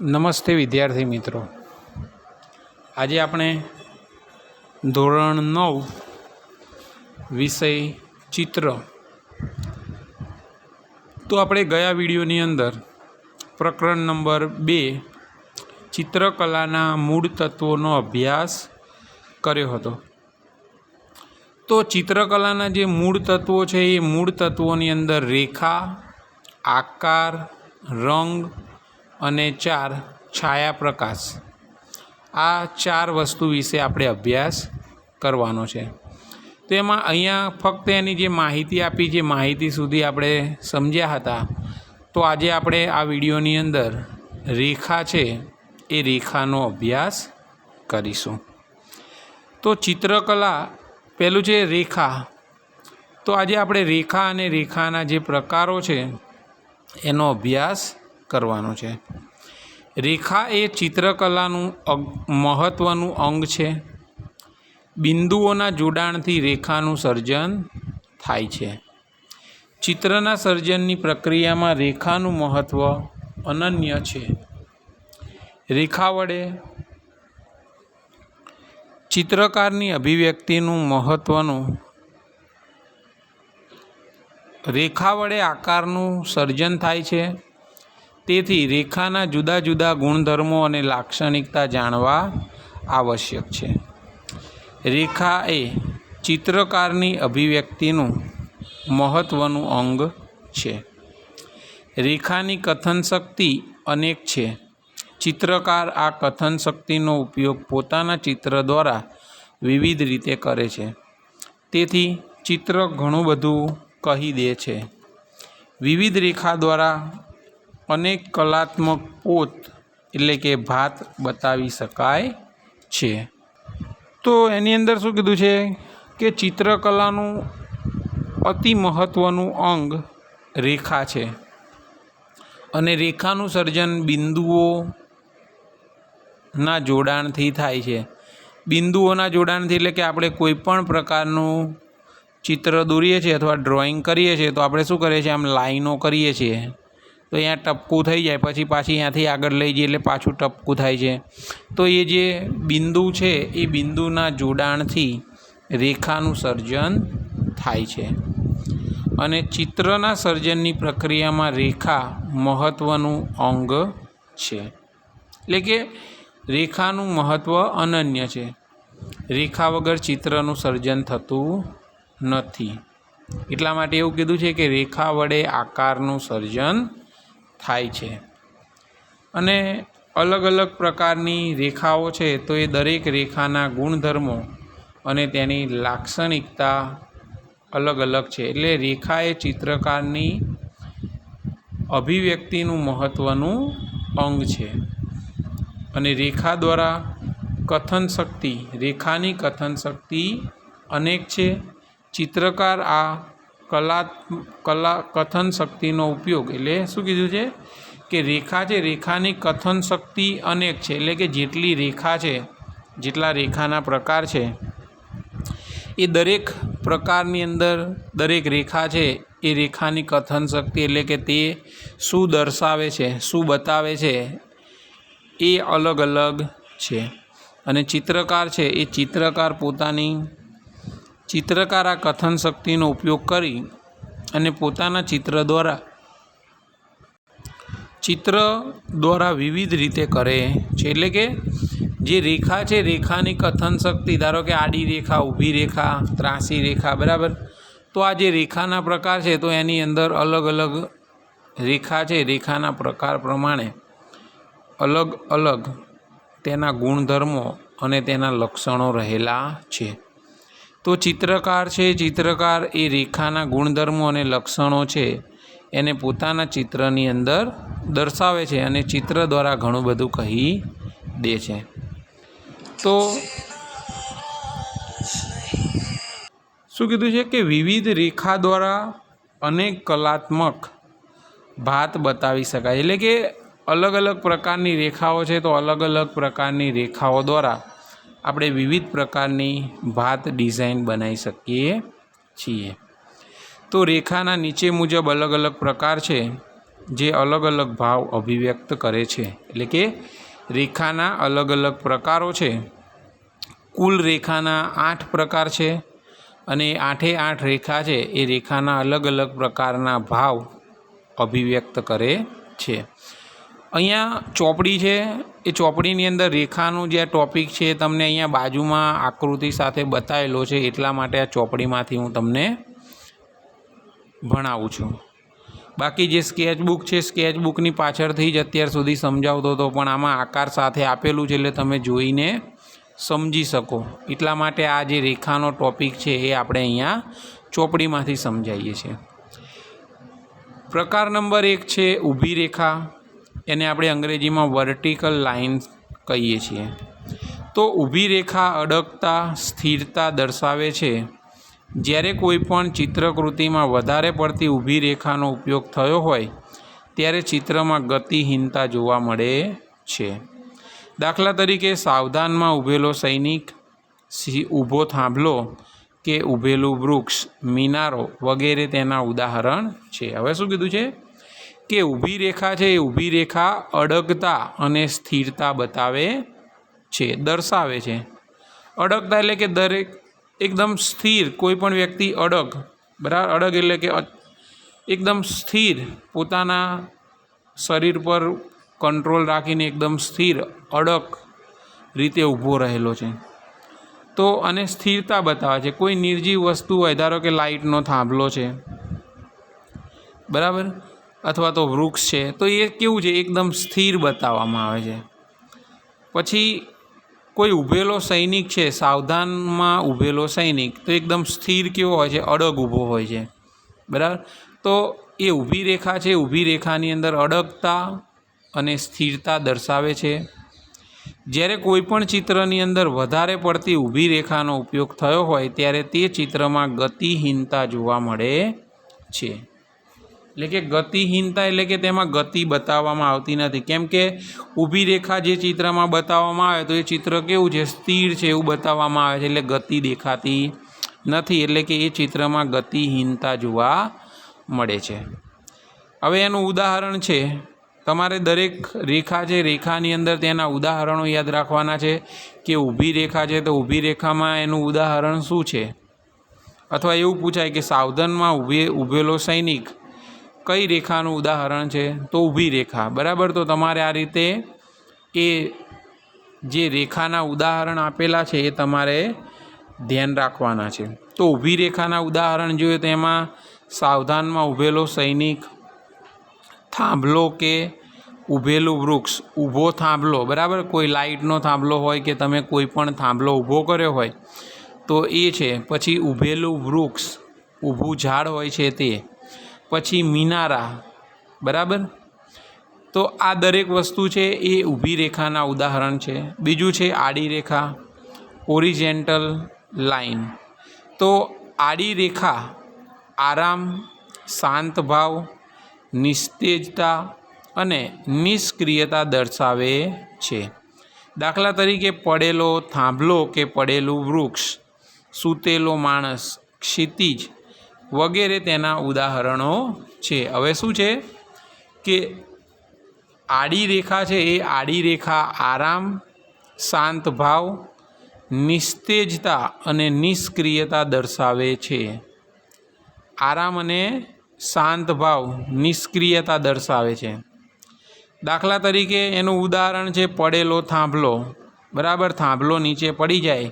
નમસ્તે વિદ્યાર્થી મિત્રો, આજે આપણે ધોરણ 9 વિષય ચિત્ર. તો આપણે ગયા વિડીયોની અંદર પ્રકરણ નંબર 2 ચિત્રકલાના મૂળ તત્વોનો અભ્યાસ કર્યો હતો. તો ચિત્રકલાના જે મૂળ તત્વો છે એ મૂળ તત્વોની અંદર રેખા, આકાર, રંગ અને 4 છાયા પ્રકાશ, આ 4 વસ્તુ વિશે આપણે અભ્યાસ કરવાનો છે. તો એમાં અહીંયા ફક્ત એની જે માહિતી આપી છે માહિતી સુધી આપણે સમજ્યા હતા. તો આજે આપણે આ વિડીયોની અંદર રેખા છે એ રેખાનો અભ્યાસ કરીશું. તો ચિત્રકલા પહેલું છે રેખા. તો આજે આપણે રેખા અને રેખાના જે પ્રકારો છે એનો અભ્યાસ કરવાનો છે. રેખા એ ચિત્રકલાનું મહત્ત્વનું અંગ છે. બિંદુઓના જોડાણથી રેખાનું સર્જન થાય છે. ચિત્રના સર્જનની પ્રક્રિયામાં રેખાનું મહત્ત્વ અનન્ય છે. રેખા વડે ચિત્રકારની અભિવ્યક્તિનું મહત્ત્વનું રેખા વડે આકારનું સર્જન થાય છે. તેથી રેખાના જુદા જુદા ગુણધર્મો અને લાક્ષણિકતા જાણવા આવશ્યક છે. રેખા એ ચિત્રકારની અભિવ્યક્તિનું મહત્ત્વનું અંગ છે. રેખાની કથન શક્તિ અનેક છે. ચિત્રકાર આ કથન શક્તિનો ઉપયોગ પોતાના ચિત્ર દ્વારા વિવિધ રીતે કરે છે. તેથી ચિત્ર ઘણું બધું કહી દે છે. વિવિધ રેખા દ્વારા અનેક કલાત્મક પોત એટલે કે ભાત બતાવી શકાય છે. તો એની અંદર શું કીધું છે કે ચિત્રકલાનું અતિ મહત્ત્વનું અંગ રેખા છે અને રેખાનું સર્જન બિંદુઓના જોડાણથી થાય છે. બિંદુઓના જોડાણથી એટલે કે આપણે કોઈ પણ પ્રકારનું ચિત્ર દોરીએ છીએ અથવા ડ્રોઈંગ કરીએ છીએ તો આપણે શું કરીએ છીએ, આમ લાઈનો કરીએ છીએ તો અહીંયા ટપકું થઈ જાય, પછી પાછી અહીંયાથી આગળ લઈ જઈએ એટલે પાછું ટપકું થાય છે. તો એ જે બિંદુ છે એ બિંદુના જોડાણથી રેખાનું સર્જન થાય છે. અને ચિત્રના સર્જનની પ્રક્રિયામાં રેખા મહત્ત્વનું અંગ છે. એટલે કે રેખાનું મહત્ત્વ અનન્ય છે. રેખા વગર ચિત્રનું સર્જન થતું નથી. એટલા માટે એવું કીધું છે કે રેખા વડે આકારનું સર્જન થાય છે. અને અલગ અલગ પ્રકારની રેખાઓ છે તો એ દરેક રેખાના ગુણધર્મો અને તેની લાક્ષણિકતા અલગ અલગ છે. એટલે રેખા એ ચિત્રકારની અભિવ્યક્તિનું મહત્ત્વનું અંગ છે. અને રેખા દ્વારા કથન શક્તિ, રેખાની કથન શક્તિ અનેક છે. ચિત્રકાર આ કથન શક્તિનો ઉપયોગ, એટલે શું કીધું છે કે રેખા છે, રેખાની કથન શક્તિ અનેક છે. એટલે કે જેટલી રેખા છે, જેટલા રેખાના પ્રકાર છે એ દરેક પ્રકારની અંદર દરેક રેખા છે એ રેખાની કથન શક્તિ એટલે કે તે શું દર્શાવે છે, શું બતાવે છે એ અલગ અલગ છે. અને ચિત્રકાર છે એ ચિત્રકાર આ કથન શક્તિનો ઉપયોગ કરી અને પોતાના ચિત્ર દ્વારા વિવિધ રીતે કરે છે. એટલે કે જે રેખા છે, રેખાની કથન શક્તિ, ધારો કે આડી રેખા, ઊભી રેખા, ત્રાંસી રેખા, બરાબર. તો આ જે રેખાના પ્રકાર છે તો એની અંદર અલગ અલગ રેખા છે, રેખાના પ્રકાર પ્રમાણે અલગ અલગ તેના ગુણધર્મો અને તેના લક્ષણો રહેલા છે. તો ચિત્રકાર છે, ચિત્રકાર એ રેખાના ગુણધર્મો અને લક્ષણો છે એને પોતાના ચિત્રની અંદર દર્શાવે છે અને ચિત્ર દ્વારા ઘણું બધું કહી દે છે. તો શું કીધું છે કે વિવિધ રેખા દ્વારા અનેક કલાત્મક ભાત બતાવી શકાય. એટલે કે અલગ અલગ પ્રકારની રેખાઓ છે તો અલગ અલગ પ્રકારની રેખાઓ દ્વારા આપણે વિવિધ પ્રકારની ભાત ડિઝાઇન બનાવી શકીએ છીએ. તો રેખાના નીચે મુજબ અલગ અલગ પ્રકાર છે. જે અલગ અલગ ભાવ અભિવ્યક્ત કરે છે, એટલે કે રેખાના અલગ અલગ પ્રકારો છે. કુલ રેખાના 8 પ્રકાર છે અને 8 રેખા છે એ રેખાના અલગ અલગ પ્રકારના ભાવ અભિવ્યક્ત કરે છે. અહીંયા ચોપડી છે, એ ચોપડીની અંદર રેખાનું જે ટોપિક છે તમને અહીંયા બાજુમાં આકૃતિ સાથે બતાવેલો છે, એટલા માટે આ ચોપડીમાંથી હું તમને ભણાવું છું. બાકી જે સ્કેચબુક છે, સ્કેચબુકની પાછળથી જ અત્યાર સુધી સમજાવતો હતો, પણ આમાં આકાર સાથે આપેલું છે એટલે તમે જોઈને સમજી શકો, એટલા માટે આ જે રેખાનો ટોપિક છે એ આપણે અહીંયા ચોપડીમાંથી સમજાવીએ છીએ. પ્રકાર નંબર 1 છે ઊભી રેખા, એને આપણે અંગ્રેજીમાં વર્ટિકલ લાઇન કહીએ છીએ. તો ઊભી રેખા અડગતા, સ્થિરતા દર્શાવે છે. જ્યારે કોઈ પણ ચિત્રકૃતિમાં વધારે પડતી ઊભી રેખાનો ઉપયોગ થયો હોય ત્યારે ચિત્રમાં ગતિહીનતા જોવા મળે છે. દાખલા તરીકે સાવધાનમાં ઊભેલો સૈનિક, ઊભો થાંભલો કે ઊભેલું વૃક્ષ, મિનારો વગેરે તેના ઉદાહરણ છે. હવે શું કીધું છે કે ઊભી રેખા છે એ ઊભી રેખા અડગતા અને સ્થિરતા બતાવે છે, દર્શાવે છે. અડગતા એટલે કે દરેક એકદમ સ્થિર, કોઈ પણ વ્યક્તિ અડગ, બરાબર, અડગ એટલે કે એકદમ સ્થિર, પોતાના શરીર પર કંટ્રોલ રાખીને એકદમ સ્થિર અડગ રીતે ઊભો રહેલો છે. તો અને સ્થિરતા બતાવે છે. કોઈ નિર્જીવ વસ્તુ હોય, ધારો કે લાઇટનો થાંભલો છે, બરાબર, અથવા તો વૃક્ષ છે, તો એ કેવું છે, એકદમ સ્થિર બતાવવામાં આવે છે. પછી કોઈ ઊભેલો સૈનિક છે, સાવધાનમાં ઊભેલો સૈનિક, તો એકદમ સ્થિર કેવો હોય છે, અડગ ઊભો હોય છે, બરાબર. તો એ ઊભી રેખા છે, ઊભી રેખાની અંદર અડગતા અને સ્થિરતા દર્શાવે છે. જ્યારે કોઈ પણ ચિત્રની અંદર વધારે પડતી ઊભી રેખાનો ઉપયોગ થયો હોય ત્યારે તે ચિત્રમાં ગતિહીનતા જોવા મળે છે. એટલે કે ગતિહીનતા એટલે કે તેમાં ગતિ બતાવવામાં આવતી નથી. કેમ કે ઊભી રેખા જે ચિત્રમાં બતાવવામાં આવે તો એ ચિત્ર કેવું છે, સ્થિર છે એવું બતાવવામાં આવે છે, એટલે ગતિ દેખાતી નથી, એટલે કે એ ચિત્રમાં ગતિહીનતા જોવા મળે છે. હવે એનું ઉદાહરણ છે, તમારે દરેક રેખા છે, રેખાની અંદર તેના ઉદાહરણો યાદ રાખવાના છે. કે ઊભી રેખા છે તો ઊભી રેખામાં એનું ઉદાહરણ શું છે, અથવા એવું પૂછાય કે સાવધાનમાં ઊભેલો સૈનિક કઈ રેખાનું ઉદાહરણ છે, તો ઊભી રેખા, બરાબર. તો તમારે આ રીતે એ જે રેખાના ઉદાહરણ આપેલા છે એ તમારે ધ્યાન રાખવાના છે. તો ઊભી રેખાના ઉદાહરણ જોઈએ તો એમાં સાવધાનમાં ઊભેલો સૈનિક, થાંભલો કે ઊભેલું વૃક્ષ, ઊભો થાંભલો, બરાબર, કોઈ લાઇટનો થાંભલો હોય કે તમે કોઈ પણ થાંભલો ઊભો કર્યો હોય તો એ છે. પછી ઊભેલું વૃક્ષ, ઊભું ઝાડ હોય છે તે. પછી મિનારા, બરાબર. તો આ દરેક વસ્તુ છે એ ઊભી રેખાના ઉદાહરણ છે. બીજું છે આડી રેખા, ઓરિજેન્ટલ લાઇન. તો આડી રેખા આરામ, શાંત ભાવ, નિસ્તેજતા અને નિષ્ક્રિયતા દર્શાવે છે. દાખલા તરીકે પડેલો થાંભલો કે પડેલું વૃક્ષ, સૂતેલો માણસ, ક્ષિતિજ વગેરે તેના ઉદાહરણો છે. હવે શું છે કે આડી રેખા છે એ આડી રેખા આરામ, શાંત ભાવ, નિસ્તેજતા અને નિષ્ક્રિયતા દર્શાવે છે. આરામ અને શાંત ભાવ, નિષ્ક્રિયતા દર્શાવે છે. દાખલા તરીકે એનું ઉદાહરણ છે પડેલો થાંભલો, બરાબર. થાંભલો નીચે પડી જાય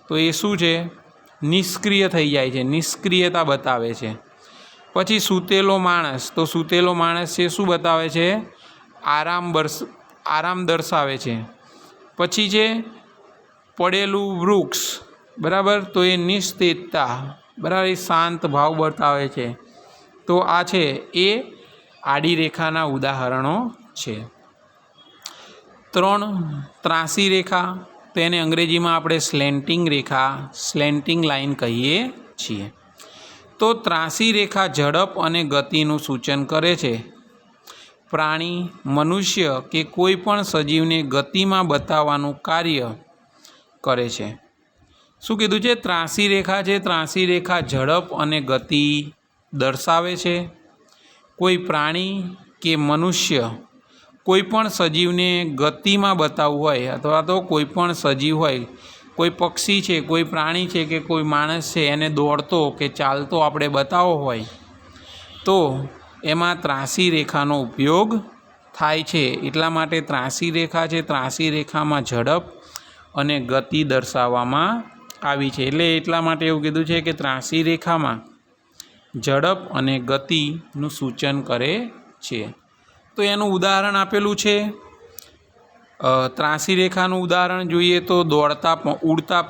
તો એ શું છે, નિષ્ક્રિય થઈ જાય છે, નિષ્ક્રિયતા બતાવે છે. પછી સૂતેલો માણસ, તો સૂતેલો માણસ છે શું બતાવે છે, આરામ દર્શાવે છે. પછી છે પડેલું વૃક્ષ, બરાબર, તો એ નિસ્તેજતા, બરાબર, એ શાંત ભાવ બતાવે છે. તો આ છે એ આડી રેખાના ઉદાહરણો છે. 3 ત્રાસી રેખા, તો એને અંગ્રેજીમાં આપણે સ્લેન્ટિંગ રેખા, સ્લેન્ટિંગ લાઇન કહીએ છીએ. તો ત્રાસી રેખા ઝડપ અને ગતિનું સૂચન કરે છે. પ્રાણી, મનુષ્ય કે કોઈ પણ સજીવને ગતિમાં બતાવવાનું કાર્ય કરે છે. શું કીધું છે, ત્રાસી રેખા છે, ત્રાસી રેખા ઝડપ અને ગતિ દર્શાવે છે. કોઈ પ્રાણી કે મનુષ્ય કોઈપણ સજીવને ગતિમાં બતાવવું હોય અથવા તો કોઈપણ સજીવ હોય, કોઈ પક્ષી છે, કોઈ પ્રાણી છે કે કોઈ માણસ છે, એને દોડતો કે ચાલતો આપણે બતાવવો હોય તો એમાં ત્રાસી રેખાનો ઉપયોગ થાય છે. એટલા માટે ત્રાસી રેખા છે, ત્રાસી રેખામાં ઝડપ અને ગતિ દર્શાવવામાં આવી છે. એટલા માટે એવું કીધું છે કે ત્રાસી રેખામાં ઝડપ અને ગતિનું સૂચન કરે છે. તો એનું ઉદાહરણ આપેલું છે. ત્રાસી રેખાનું ઉદાહરણ જોઈએ તો ઉડતા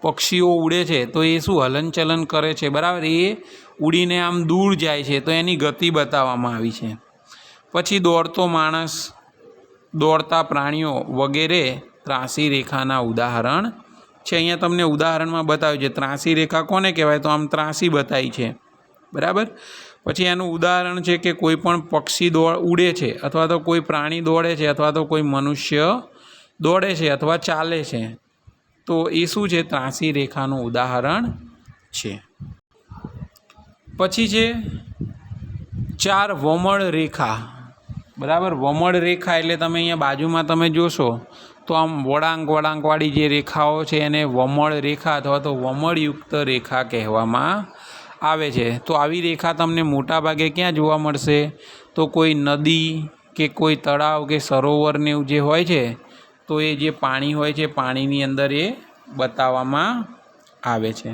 પક્ષીઓ ઉડે છે તો એ શું હલનચલન કરે છે, બરાબર, એ ઉડીને આમ દૂર જાય છે તો એની ગતિ બતાવવામાં આવી છે. પછી દોડતો માણસ, દોડતા પ્રાણીઓ વગેરે ત્રાસી રેખાના ઉદાહરણ છે. અહીંયા તમને ઉદાહરણમાં બતાવ્યું છે. ત્રાસી રેખા કોને કહેવાય? તો આમ ત્રાસી બતાવી છે, બરાબર. પછી એનું ઉદાહરણ છે કે કોઈ પણ પક્ષી ઉડે છે અથવા તો કોઈ પ્રાણી દોડે છે અથવા તો કોઈ મનુષ્ય દોડે છે અથવા ચાલે છે, તો એ શું છે? ત્રાસી રેખાનું ઉદાહરણ છે. પછી છે 4 વમળ રેખા, બરાબર. વમળ રેખા એટલે તમે અહીંયા બાજુમાં તમે જોશો તો આમ વળાંકવાળી જે રેખાઓ છે એને વમળ રેખા અથવા તો વમળયુક્ત રેખા કહેવામાં આવે છે. તો આવી રેખા તમને મોટા ભાગે ક્યાં જોવા મળશે? તો કોઈ નદી કે કોઈ તળાવ કે સરોવરને એવું જે હોય છે તો એ જે પાણી હોય છે પાણીની અંદર એ બતાવવામાં આવે છે.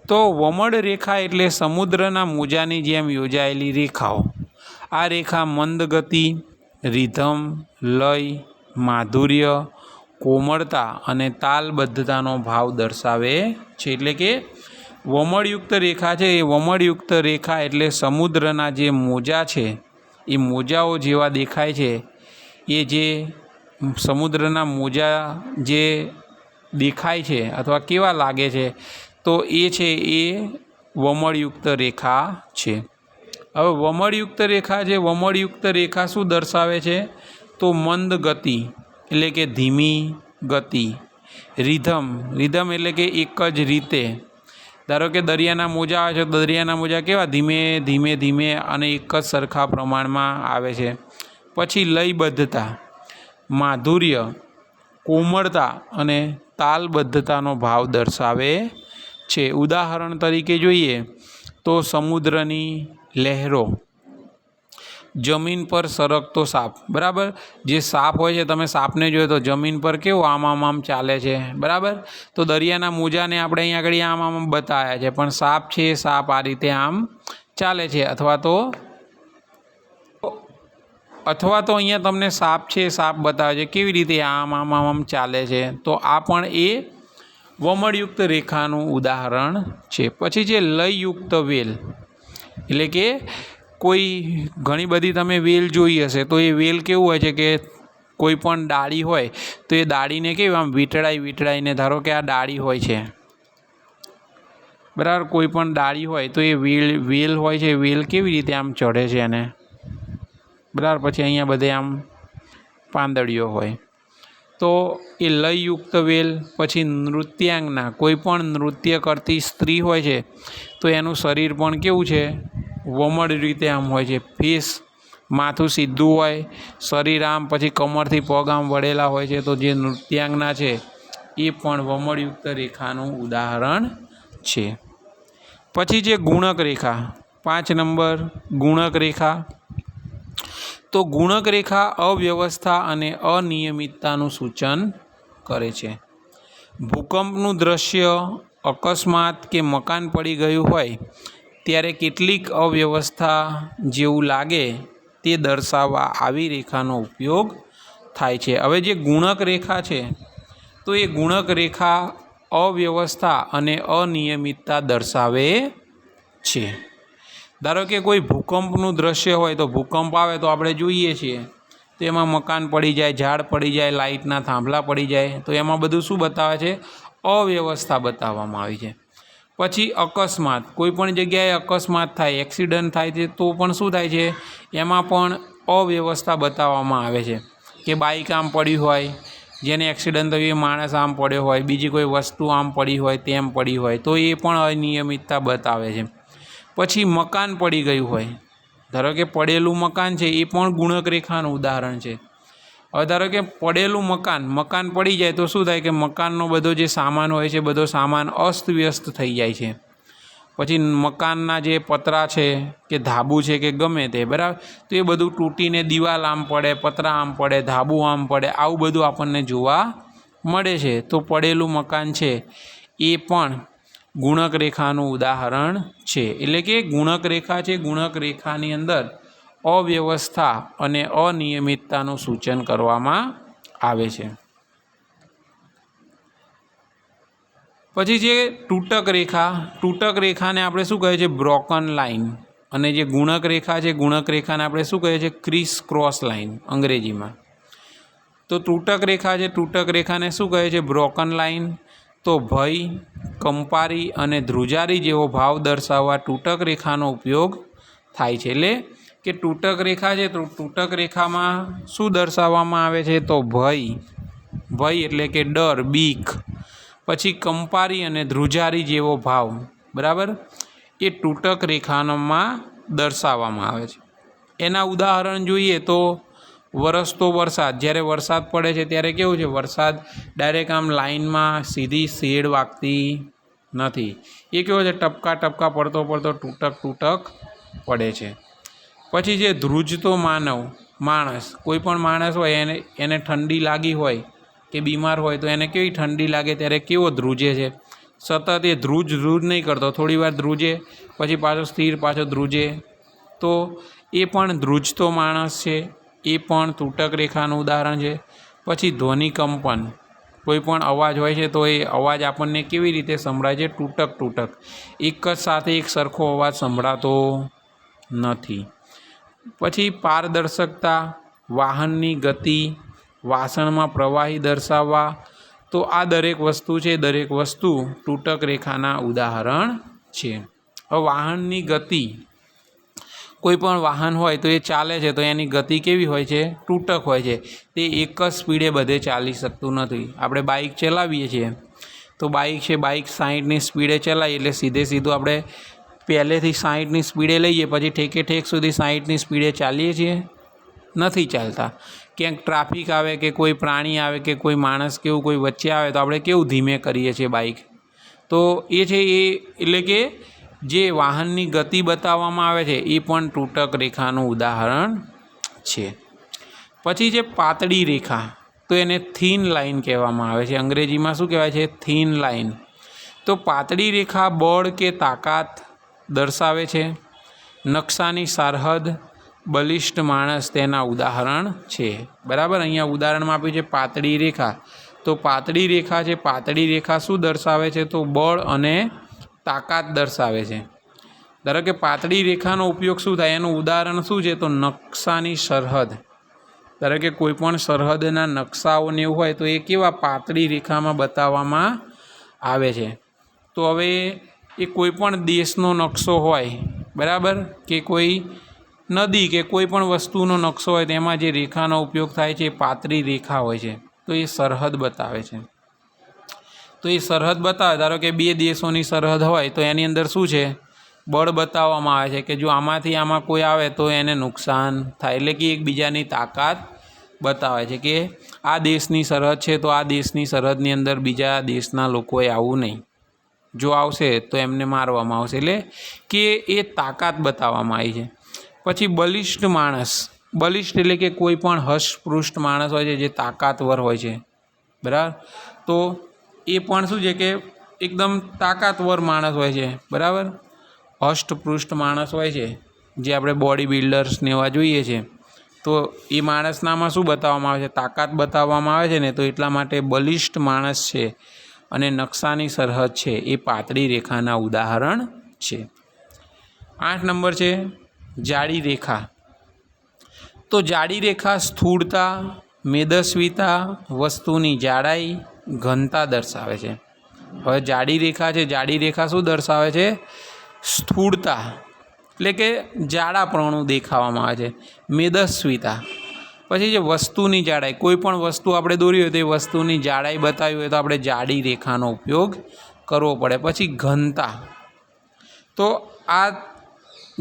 તો વમળ રેખા એટલે સમુદ્રના મોજાની જેમ યોજાયેલી રેખાઓ. આ રેખા મંદ ગતિ, રિધમ, લય, માધુર્ય, કોમળતા અને તાલબદ્ધતાનો ભાવ દર્શાવે છે. એટલે કે વમળયુક્ત રેખા છે એ વમળયુક્ત રેખા એટલે સમુદ્રના જે મોજા છે એ મોજાઓ જેવા દેખાય છે. એ જે સમુદ્રના મોજા જે દેખાય છે અથવા કેવા લાગે છે તો એ છે એ વમળયુક્ત રેખા છે. હવે વમળયુક્ત રેખા છે, વમળયુક્ત રેખા શું દર્શાવે છે? તો મંદ ગતિ એટલે કે ધીમી ગતિ, રિધમ એટલે કે એક જ રીતે. ધારો કે દરિયાના મોજા આવે છે તો દરિયાના મોજા કેવા ધીમે અને એક જ સરખા પ્રમાણમાં આવે છે. પછી લયબદ્ધતા, માધુર્ય, કોમળતા અને તાલબદ્ધતાનો ભાવ દર્શાવે છે. ઉદાહરણ તરીકે જોઈએ તો સમુદ્રની લહેરો, જમીન પર સરકતો સાપ, બરાબર. જે સાપ હોય છે, તમે સાપને જોયો તો જમીન પર કેવો આમ ચાલે છે, બરાબર. તો દરિયાના મોજાને આપણે અહીંયા આગળ આમ બતાવ્યા છે, પણ સાપ છે સાપ આ રીતે આમ ચાલે છે. અથવા તો અહીંયા તમને સાપ છે સાપ બતાવે છે કેવી રીતે આમ ચાલે છે. તો આ પણ એ વમળયુક્ત રેખાનું ઉદાહરણ છે. પછી છે લયયુક્ત વેલ, એટલે કે કોઈ ઘણી બધી તમે વેલ જોઈ હશે તો એ વેલ કેવું હોય છે કે કોઈ પણ ડાળી હોય તો એ ડાળીને કેવી આમ વીંટળાઈને, ધારો કે આ ડાળી હોય છે, બરાબર. કોઈ પણ ડાળી હોય તો એ વેલ હોય છે, વેલ કેવી રીતે આમ ચઢે છે એને, બરાબર. પછી અહીંયા બધે આમ પાંદડીઓ હોય તો એ લયયુક્ત વેલ. પછી નૃત્યાંગના, કોઈ પણ નૃત્ય કરતી સ્ત્રી હોય છે તો એનું શરીર પણ કેવું છે? વમળ રીતે આમ હોય છે. ફેસ, માથું સીધું હોય, શરીર આમ, પછી કમરથી પગ આમ વળેલા હોય છે. તો જે નૃત્યાંગના છે એ પણ વમળયુક્ત રેખાનું ઉદાહરણ છે. પછી જે ગુણક રેખા, 5 નંબર ગુણક રેખા. તો ગુણક રેખા અવ્યવસ્થા અને અનિયમિતતાનું સૂચન કરે છે. ભૂકંપનું દ્રશ્ય, અકસ્માત કે મકાન પડી ગયું હોય ત્યારે કેટલીક અવ્યવસ્થા જેવું લાગે તે દર્શાવવા આવી રેખાનો ઉપયોગ થાય છે. હવે જે ગુણક રેખા છે તો એ ગુણક રેખા અવ્યવસ્થા અને અનિયમિતતા દર્શાવે છે. ધારો કે કોઈ ભૂકંપનું દ્રશ્ય હોય તો ભૂકંપ આવે તો આપણે જોઈએ છીએ તો એમાં મકાન પડી જાય, ઝાડ પડી જાય, લાઇટના થાંભલા પડી જાય, તો એમાં બધું શું બતાવે છે? અવ્યવસ્થા બતાવવામાં આવી છે. પછી અકસ્માત, કોઈ પણ જગ્યાએ અકસ્માત થાય, એક્સિડન્ટ થાય છે તો પણ શું થાય છે? એમાં પણ અવ્યવસ્થા બતાવવામાં આવે છે કે બાઇક આમ પડ્યું હોય, જેને એક્સિડન્ટ થયું એ માણસ આમ પડ્યો હોય, બીજી કોઈ વસ્તુ આમ પડી હોય, તેમ પડી હોય, તો એ પણ અનિયમિતતા બતાવે છે. પછી મકાન પડી ગયું હોય ધારો કે પડેલું મકાન છે એ પણ ગુણક રેખાનું ઉદાહરણ છે। હવે ધારો કે પડેલું મકાન પડી જાય તો શું થાય કે મકાનનો બધો જે સામાન હોય છે બધો સામાન અસ્તવ્યસ્ત થઈ જાય છે। પછી મકાનના જે પતરા છે કે ધાબુ છે કે ગમે તે બરાબર, તો એ બધું તૂટીને દિવાલ આમ પડે, પતરા આમ પડે, ધાબુ આમ પડે, આવું બધું આપણને જોવા મળે છે। તો પડેલું મકાન છે એ પણ ગુણક રેખાનું ઉદાહરણ છે। એટલે કે ગુણક રેખા છે, ગુણક રેખાની અંદર અવ્યવસ્થા અને અનિયમિતતાનું સૂચન કરવામાં આવે છે। પછી જે તૂટક રેખાને આપણે શું કહે છે? Broken line. અને જે ગુણક રેખા છે, ગુણક રેખાને આપણે શું કહે છે? ક્રિસ ક્રોસ લાઇન અંગ્રેજીમાં। તો તૂટક રેખા છે, તૂટક રેખાને શું કહે છે? Broken line. તો ભય, કંપારી અને ધ્રુજારી જેવો ભાવ દર્શાવવા તૂટક રેખાનો ઉપયોગ થાય છે। એટલે કે તૂટક રેખા છે તો તૂટક રેખામાં શું દર્શાવવામાં આવે છે? તો ભય એટલે કે ડર, બીક। પછી કંપારી અને ધ્રુજારી જેવો ભાવ, બરાબર, એ તૂટક રેખામાં દર્શાવવામાં આવે છે। એના ઉદાહરણ જોઈએ તો વરસતો વરસાદ, જ્યારે વરસાદ પડે છે ત્યારે કેવું છે? વરસાદ ડાયરેક્ટ આમ લાઇનમાં સીધી શેડ વાગતી નથી, એ કેવો છે? ટપકા ટપકા પડતો તૂટક પડે છે। પછી જે ધ્રુજતો માણસ, કોઈ પણ માણસ હોય એને ઠંડી લાગી હોય કે બીમાર હોય તો એને કેવી ઠંડી લાગે ત્યારે કેવો ધ્રુજે છે? સતત એ ધ્રુજ નહીં કરતો, થોડી વાર ધ્રુજે પછી પાછો સ્થિર, પાછો ધ્રુજે, તો એ પણ ધ્રુજતો માણસ છે, એ પણ તૂટક રેખાનું ઉદાહરણ છે। પછી ધ્વનિકંપન, કોઈ પણ અવાજ હોય છે તો એ અવાજ આપણને કેવી રીતે સંભળાય છે? તૂટક, એક જ સાથે એક સરખો અવાજ સંભળાતો નથી। પછી પારદર્શકતા, વાહનની ગતિ, વાસણમાં પ્રવાહી દર્શાવવા, તો આ દરેક વસ્તુ છે, દરેક વસ્તુ તૂટક રેખાના ઉદાહરણ છે। હવે વાહનની ગતિ, કોઈ પણ વાહન હોય તો એ ચાલે છે તો એની ગતિ કેવી હોય છે? તૂટક હોય છે। તે એક જ સ્પીડે બધે ચાલી શકતું નથી। આપણે બાઇક ચલાવીએ છીએ તો બાઇક 60ની સ્પીડે ચલાવીએ એટલે સીધું આપણે પહેલેથી 60ની સ્પીડે લઈએ પછી ઠેક સુધી 60ની સ્પીડે ચાલીએ છીએ? નથી ચાલતા। ક્યાંક ટ્રાફિક આવે કે કોઈ પ્રાણી આવે કે કોઈ માણસ કેવું કોઈ વચ્ચે આવે તો આપણે કેવું ધીમે કરીએ છીએ બાઇક? તો એ છે એ, એટલે કે જે વાહનની ગતિ બતાવવામાં આવે છે એ પણ તૂટક રેખાનું ઉદાહરણ છે। પછી જે પાતળી રેખા, તો એને થીન લાઇન કહેવામાં આવે છે। અંગ્રેજીમાં શું કહેવાય છે? Thin line. તો પાતળી રેખા બળ કે તાકાત દર્શાવે છે। નકશાની સરહદ, બલિષ્ઠ માણસ તેના ઉદાહરણ છે, બરાબર। અહીંયા ઉદાહરણમાં આપ્યું છે પાતળી રેખા, તો પાતળી રેખા છે, પાતળી રેખા શું દર્શાવે છે? તો બળ અને તાકાત દર્શાવે છે। ધારો કે પાતળી રેખાનો ઉપયોગ શું થાય? એનું ઉદાહરણ શું છે? તો નકશાની સરહદ, ધારો કે કોઈ પણ સરહદના નકશાઓને એવું હોય તો એ કેવા પાતળી રેખામાં બતાવવામાં આવે છે। તો હવે એ કોઈ પણ દેશનો નકશો હોય, બરાબર, કે કોઈ નદી કે કોઈ પણ વસ્તુનો નકશો હોય તેમાં જે રેખાનો ઉપયોગ થાય છે એ પાતળી રેખા હોય છે। તો એ સરહદ બતાવે છે। તો એ સરહદ બતાવે, ધારો કે બે દેશોની સરહદ હોય તો એની અંદર શું છે? બળ બતાવવામાં આવે છે કે જો આમાંથી આમાં કોઈ આવે તો એને નુકસાન થાય, એટલે કે એકબીજાની તાકાત બતાવે છે કે આ દેશની સરહદ છે તો આ દેશની સરહદની અંદર બીજા દેશના લોકોએ આવવું નહીં, જો આવશે તો એમને મારવામાં આવશે, એટલે કે એ તાકાત બતાવવામાં આવી છે। પછી બલિષ્ઠ માણસ, બલિષ્ઠ એટલે કે કોઈ પણ હષ્ટપૃષ્ઠ માણસ હોય છે જે તાકાતવર હોય છે, બરાબર, તો એ પણ શું છે કે એકદમ તાકાતવર માણસ હોય છે, બરાબર, હષ્ટપૃષ્ઠ માણસ હોય છે જે આપણે બોડી બિલ્ડર્સને એવા જોઈએ છે, તો એ માણસનામાં શું બતાવવામાં આવે છે? તાકાત બતાવવામાં આવે છે ને, તો એટલા માટે બલિષ્ઠ માણસ છે અને નકશાની સરહદ છે એ પાતળી રેખાના ઉદાહરણ છે। 8 નંબર છે જાડી રેખા। તો જાડી રેખા સ્થૂળતા, મેદસ્વીતા, વસ્તુની જાડાઈ, ઘનતા દર્શાવે છે। હવે જાડી રેખા છે, જાડી રેખા શું દર્શાવે છે? સ્થૂળતા, એટલે કે જાડાપણું દેખાવામાં આવે છે। મેદસ્વીતા, પછી જે વસ્તુની જાડાઈ, કોઈ પણ વસ્તુ આપણે દોરી હોય તો એ વસ્તુની જાડાઈ બતાવી હોય તો આપણે જાડી રેખાનો ઉપયોગ કરવો પડે। પછી ઘનતા, તો આ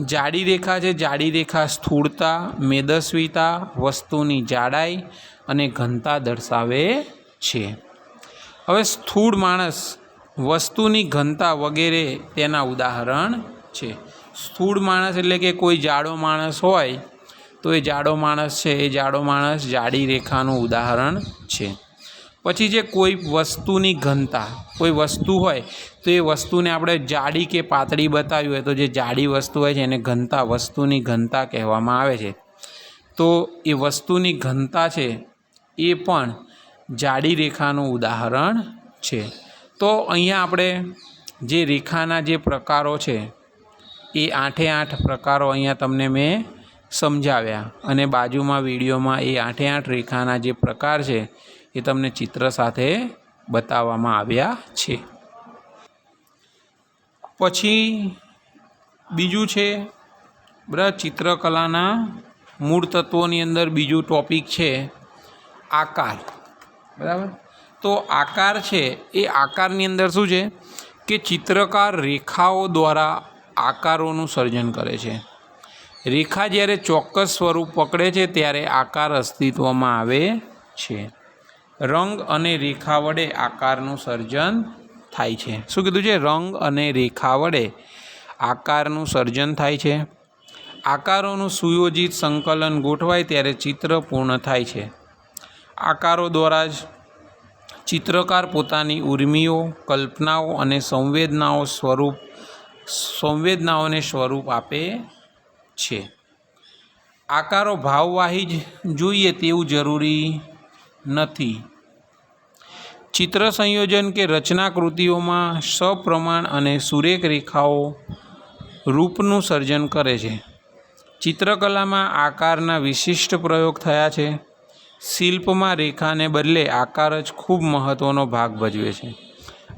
જાડી રેખા છે, જાડી રેખા સ્થૂળતા, મેદસ્વીતા, વસ્તુની જાડાઈ અને ઘનતા દર્શાવે છે. હવે સ્થૂળ માણસ, વસ્તુની ઘનતા વગેરે તેના ઉદાહરણ છે. સ્થૂળ માણસ એટલે કે કોઈ જાડો માણસ હોય તો એ જાડો માણસ છે, એ જાડો માણસ જાડી રેખાનું ઉદાહરણ છે. પછી જે કોઈ વસ્તુની ઘનતા, કોઈ વસ્તુ હોય તો એ વસ્તુને આપણે જાડી કે પાતળી બતાવી હોય તો જે જાડી વસ્તુ હોય છે એને ઘનતા, વસ્તુની ઘનતા કહેવામાં આવે છે. તો એ વસ્તુની ઘનતા છે એ પણ જાડી રેખાનું ઉદાહરણ છે. તો અહીંયા આપણે જે રેખાના જે પ્રકારો છે એ 8 પ્રકારો અહીંયા તમને મેં સમજાવ્યા અને બાજુમાં વિડીયોમાં એ 8 રેખાના જે પ્રકાર છે એ તમને ચિત્ર સાથે બતાવવામાં આવ્યા છે. પછી બીજું છે બરાબર, ચિત્રકલાના મૂળ તત્વોની અંદર બીજું ટોપિક છે આકાર. બરાબર, તો આકાર છે એ આકારની અંદર શું છે કે ચિત્રકાર રેખાઓ દ્વારા આકારોનું સર્જન કરે છે. રેખા જ્યારે ચોક્કસ સ્વરૂપ પકડે છે ત્યારે આકાર અસ્તિત્વમાં આવે છે. રંગ અને રેખા વડે આકારનું સર્જન થાય છે. શું કીધું છે? રંગ અને રેખા વડે આકારનું સર્જન થાય છે. આકારોનું સુયોજિત સંકલન ગોઠવાય ત્યારે ચિત્ર પૂર્ણ થાય છે. આકારો દ્વારા જ ચિત્રકાર પોતાની ઉર્મિઓ, કલ્પનાઓ અને સંવેદનાઓને સ્વરૂપ આપે છે. આકારો ભાવવાહી જ જોઈએ તેવું જરૂરી નથી. ચિત્ર સંયોજન કે રચનાકૃતિઓમાં સપ્રમાણ અને સુરેખ રેખાઓ રૂપનું સર્જન કરે છે. ચિત્રકલામાં આકારના વિશિષ્ટ પ્રયોગ થયા છે. શિલ્પમાં રેખાને બદલે આકાર જ ખૂબ મહત્ત્વનો ભાગ ભજવે છે.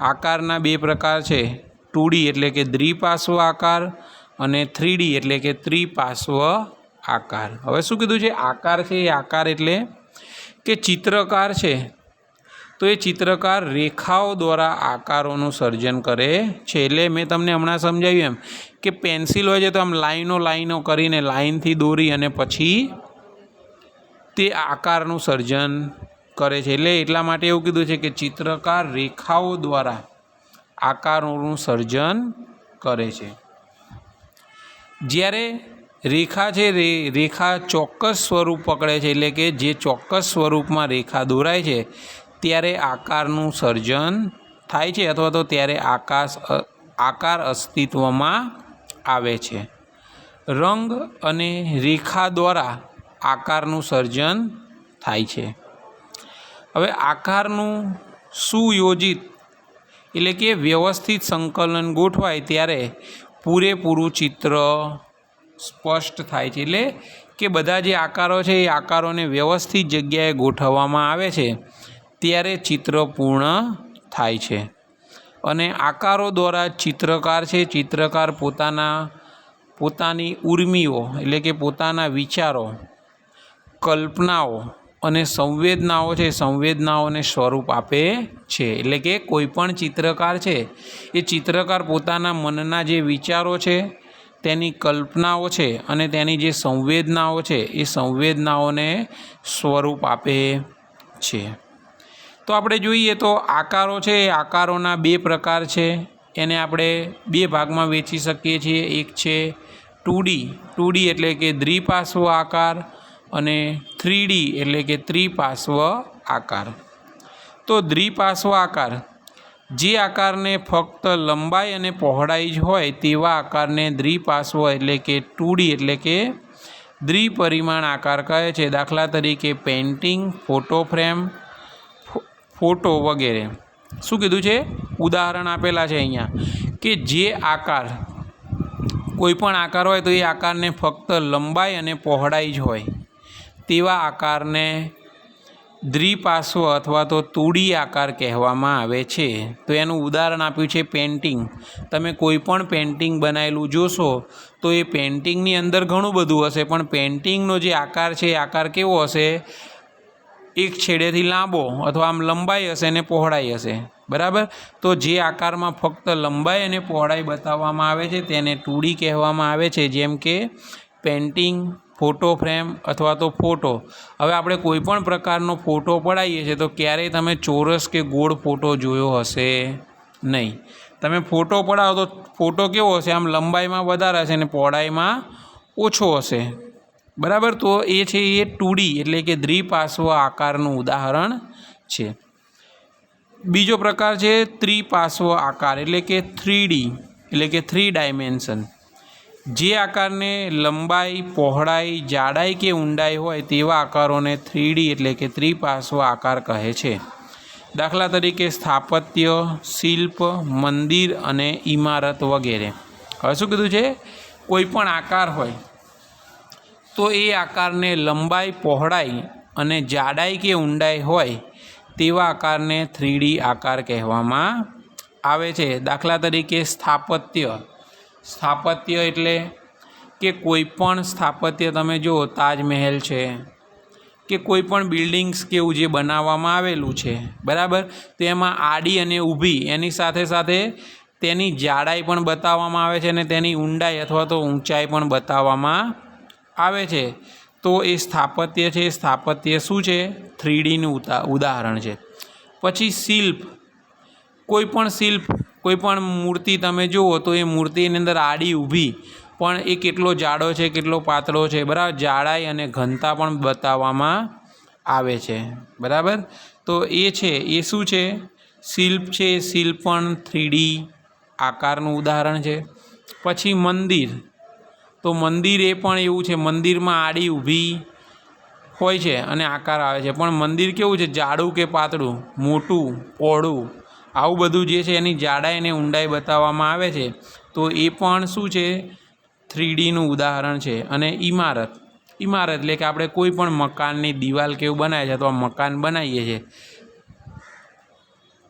આકારના 2 પ્રકાર છે, 2D એટલે કે દ્વિપાર્શ્વ આકાર અને 3D એટલે કે ત્રિપાર્શ્વ આકાર. હવે શું કીધું છે? આકાર છે એ આકાર એટલે કે ચિત્રકાર છે તો એ ચિત્રકાર રેખાઓ દ્વારા આકારોનું સર્જન કરે છે. એટલે મેં તમને હમણાં સમજાવ્યું એમ કે પેન્સિલ હોય છે તો આમ લાઈનો કરીને લાઈનથી દોરી અને પછી તે આકારનું સર્જન કરે છે. એટલે એટલા માટે એવું કીધું છે કે ચિત્રકાર રેખાઓ દ્વારા આકારોનું સર્જન કરે છે. જ્યારે રેખા છે રેખા ચોક્કસ સ્વરૂપ પકડે છે એટલે કે જે ચોક્કસ સ્વરૂપમાં રેખા દોરાય છે ત્યારે આકારનું સર્જન થાય છે અથવા તો ત્યારે આકાર અસ્તિત્વમાં આવે છે. રંગ અને રેખા દ્વારા આકારનું સર્જન થાય છે. હવે આકારનું સુયોજિત એટલે કે વ્યવસ્થિત સંકલન ગોઠવાય ત્યારે પૂરેપૂરું ચિત્ર સ્પષ્ટ થાય છે. એટલે કે બધા જે આકારો છે એ આકારોને વ્યવસ્થિત જગ્યાએ ગોઠવવામાં આવે છે ત્યારે ચિત્ર પૂર્ણ થાય છે. અને આકારો દ્વારા ચિત્રકાર પોતાની ઉર્મિઓ એટલે કે પોતાના વિચારો, કલ્પનાઓ અને સંવેદનાઓને સ્વરૂપ આપે છે. એટલે કે કોઈ પણ ચિત્રકાર છે એ ચિત્રકાર પોતાના મનના જે વિચારો છે, તેની કલ્પનાઓ છે અને તેની જે સંવેદનાઓ છે એ સંવેદનાઓને સ્વરૂપ આપે છે. તો આપણે જોઈએ તો આકારો છે એ આકારોના 2 પ્રકાર છે. એને આપણે 2 ભાગમાં વહેંચી શકીએ છીએ. એક છે 2D એટલે કે દ્વિપાર્શ્વ આકાર અને 3D એટલે કે ત્રિપાર્શ્વ આકાર. તો દ્વિપાર્શ્વ આકાર, જે આકારને ફક્ત લંબાઈ અને પહોળાઈ જ હોય તેવા આકારને દ્વિપાર્શ્વ એટલે કે 2D એટલે કે દ્વિપરિમાણ આકાર કહે છે. દાખલા તરીકે પેઇન્ટિંગ, ફોટો ફ્રેમ, ફોટો વગેરે. શું કીધું છે? ઉદાહરણ આપેલા છે અહીંયા કે જે આકાર, કોઈ પણ આકાર હોય તો એ આકારને ફક્ત લંબાઈ અને પહોળાઈ જ હોય તેવા આકારને દ્વિપાર્શ્વ અથવા તો 2D આકાર કહેવામાં આવે છે. તો એનું ઉદાહરણ આપ્યું છે પેઇન્ટિંગ. તમે કોઈ પણ પેઇન્ટિંગ બનાવેલું જોશો તો એ પેઇન્ટિંગની અંદર ઘણું બધું હશે, પણ પેઇન્ટિંગનો જે આકાર છે એ આકાર કેવો હશે? એક છેડેથી લાંબો અથવા આમ લંબાઈ હશે અને પહોળાઈ હશે, બરાબર. તો જે આકારમાં ફક્ત લંબાઈ અને પહોળાઈ બતાવવામાં આવે છે તેને 2D કહેવામાં આવે છે, જેમ કે પેઇન્ટિંગ, ફોટો ફ્રેમ અથવા તો ફોટો. હવે આપણે કોઈ પણ પ્રકારનો ફોટો પડાવીએ છીએ તો ક્યારેય તમે ચોરસ કે ગોળ ફોટો જોયો હશે નહીં. તમે ફોટો પડાવો તો ફોટો કેવો હશે, આમ લંબાઈમાં વધારે હશે અને પહોળાઈમાં ઓછો હશે, બરાબર. તો એ છે એ 2D એટલે કે દ્વિપાર્શ્વ આકારનું ઉદાહરણ છે. બીજો પ્રકાર છે ત્રિપાર્શ્વ આકાર એટલે કે 3D એટલે કે 3 ડાયમેન્શન. જે આકારને લંબાઈ, પહોળાઈ, જાડાઈ કે ઊંડાઈ હોય તેવા આકારોને 3D એટલે કે ત્રિપાર્શ્વ આકાર કહે છે. દાખલા તરીકે સ્થાપત્ય, શિલ્પ, મંદિર અને ઇમારત વગેરે. હવે શું કીધું છે, કોઈ પણ આકાર હોય તો એ આકારને લંબાઈ, પહોળાઈ અને જાડાઈ કે ઊંડાઈ હોય તેવા આકારને 3D આકાર કહેવામાં આવે છે. દાખલા તરીકે સ્થાપત્ય. સ્થાપત્ય એટલે કે કોઈ પણ સ્થાપત્ય તમે જુઓ, તાજમહેલ છે કે કોઈ પણ બિલ્ડિંગ્સ કેવું જે બનાવવામાં આવેલું છે, બરાબર. તો એમાં આડી અને ઊભી એની સાથે સાથે તેની જાડાઈ પણ બતાવવામાં આવે છે અને તેની ઊંડાઈ અથવા તો ઊંચાઈ પણ બતાવવામાં આવે છે. તો એ સ્થાપત્ય છે. સ્થાપત્ય શું છે, 3Dનું ઉદાહરણ છે. પછી શિલ્પ. કોઈ પણ શિલ્પ, કોઈ પણ મૂર્તિ તમે જુઓ તો એ મૂર્તિની અંદર આડી ઊભી પણ એ કેટલો જાડો છે, કેટલો પાતળો છે, બરાબર. જાડાઈ અને ઘનતા પણ બતાવવામાં આવે છે, બરાબર. તો એ છે એ શું છે, શિલ્પ છે. શિલ્પ પણ 3D આકારનું ઉદાહરણ છે. પછી મંદિર. તો મંદિર એ પણ એવું છે, મંદિરમાં આડી ઊભી હોય છે અને આકાર આવે છે, પણ મંદિર કેવું છે, જાડું કે પાતળું, મોટું, પહોળું, આવું બધું જે છે એની જાડાઈ અને ઊંડાઈ બતાવવામાં આવે છે. તો એ પણ શું છે, 3Dનું ઉદાહરણ છે. અને ઇમારત. ઇમારત એટલે કે આપણે કોઈ પણ મકાનની દિવાલ કેવું બનાવીએ છીએ અથવા મકાન બનાવીએ છીએ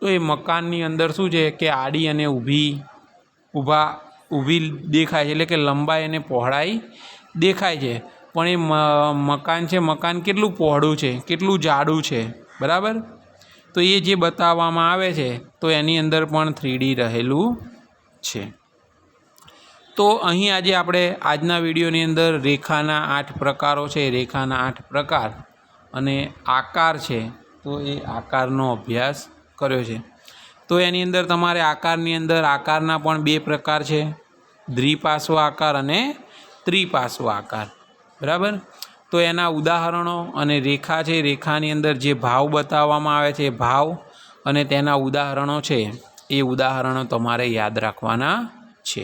તો એ મકાનની અંદર શું છે કે આડી અને ઊભી દેખાય છે, એટલે કે લંબાઈ અને પહોળાઈ દેખાય છે. પણ એ મકાન છે, મકાન કેટલું પહોળું છે, કેટલું જાડું છે, બરાબર. તો એ જે બતાવવામાં આવે છે તો એની અંદર પણ 3D રહેલું છે. તો અહીં આજે આપણે આજના વિડીયોની અંદર રેખાના 8 પ્રકારો છે, રેખાના 8 પ્રકાર અને આકાર છે, તો એ આકારનો અભ્યાસ કર્યો છે. તો એની અંદર તમારે આકારની અંદર આકારના પણ 2 પ્રકાર છે, દ્વિપાર્શ્વ આકાર અને ત્રિપાર્શ્વ આકાર, બરાબર. તો એના ઉદાહરણો અને રેખા છે, રેખાની અંદર જે ભાવ બતાવવામાં આવે છે ભાવ અને તેના ઉદાહરણો છે એ ઉદાહરણો તમારે યાદ રાખવાના છે.